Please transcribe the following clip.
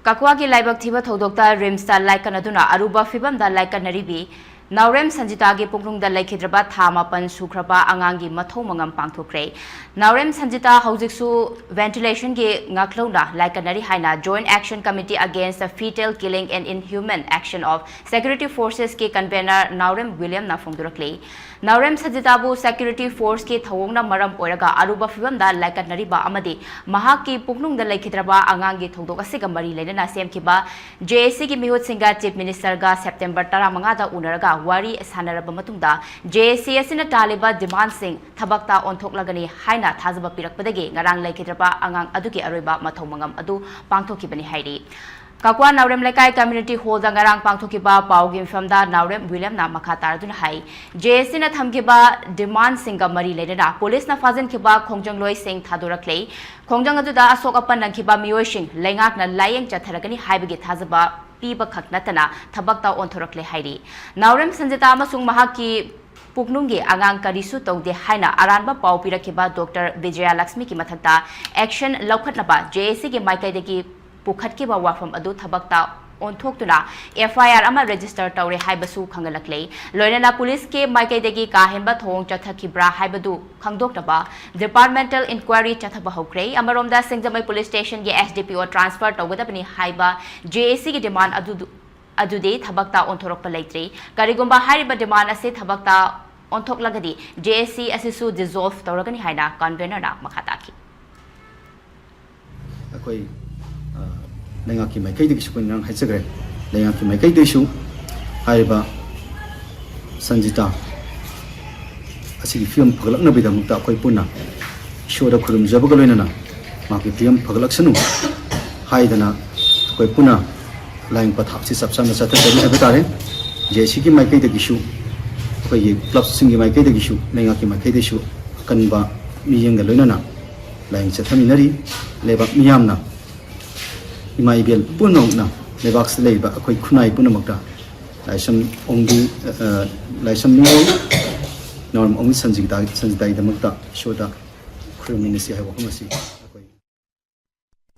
Kakwa ki laibak thiba thodokta rimsta laikanaduna aruba fibamda laikanaribi Naorem Sanjita gi pungrungda leikhidraba thamapan sukhraba angang gi mathou mangam pangthokhre Naorem Sanjita haujiksu ventilation gi ngaklona laikanari haina Joint Action Committee Against the Fetal Killing and Inhuman Action of Security Forces ki convener Naorem William na phongdurakle Naorem Sanjita bu Security Force ki thawongna maram oiraga aruba fibamda laikanariba amadi mahaki pungrungda leikhidraba angang gi thodok asiga mari leinana semkiba JAC gi mihut singa Chief Minister ga September 15 da unaraga wari sanaraba matungda JAC asina taliba demand sing thabakta onthoklagani haina thazaba pirakpadagi ngarang leikhidraba angang aduki aroiba mathou mangam adu pangthokibani hairi Kakwa Naorem Lekai Community Hall da ngarang pangthokiba pawgi famda Naorem William na makha taraduna hai JAC na thamkiba demand singa mari leina police na fazin kiba khongjang sing thadoraklei khongjang aduda asok apan nangkiba miyoi sing lengak na layeng chatharagani haibagi thazaba piba khaknatana thabakta onthorakle hairi Naorem Sanjita amasung mahaki Puknungi angang karisu tongde haina aranba pau pirakiba Dr. Vijaya Lakshmi ki mathakta action laukhatnaba JAC ki maikai Pukhatkiba wafam adu thabakta onthoktuna FIR ama register tawre haibasu khangalakle loinana police ke maikai kahenba thong chathakibra haibadu khangdoknaba departmental inquiry chathaba hokre amaromda singjamai police station ge SDPO transfer tawgadabani haiba JAC ki demand adude thabakta onthorokpa leitre karigumba hariba demand ase thabakta onthoklagadi JAC asisu dissolve tawragani haina convener na makhataki akoi Lengaki Maikai de Sukunang Hetsagre, Lengaki Maikai de Shu, Hariba Sanjita, Asi film Pagalakna Bidamuta Koipuna, show the Kurum Zabagalina, Maki film Pagalaksanu, Haidana, Koipuna, Lang Patapsi Sapsana Sata Avatare, Jesiki Maikai de Gishu, Koy Club Singi Maikai de Gishu, Lengaki Maikai de Shu, Kanba, Miyanga Lunana, Lang Sataminari, Leba Miyamna. Imaibel punong lebaks leba akoi khunai punamakta laisam ongdi laisam no norm ong sanjita damakta shoda khurminisi hai wakamasi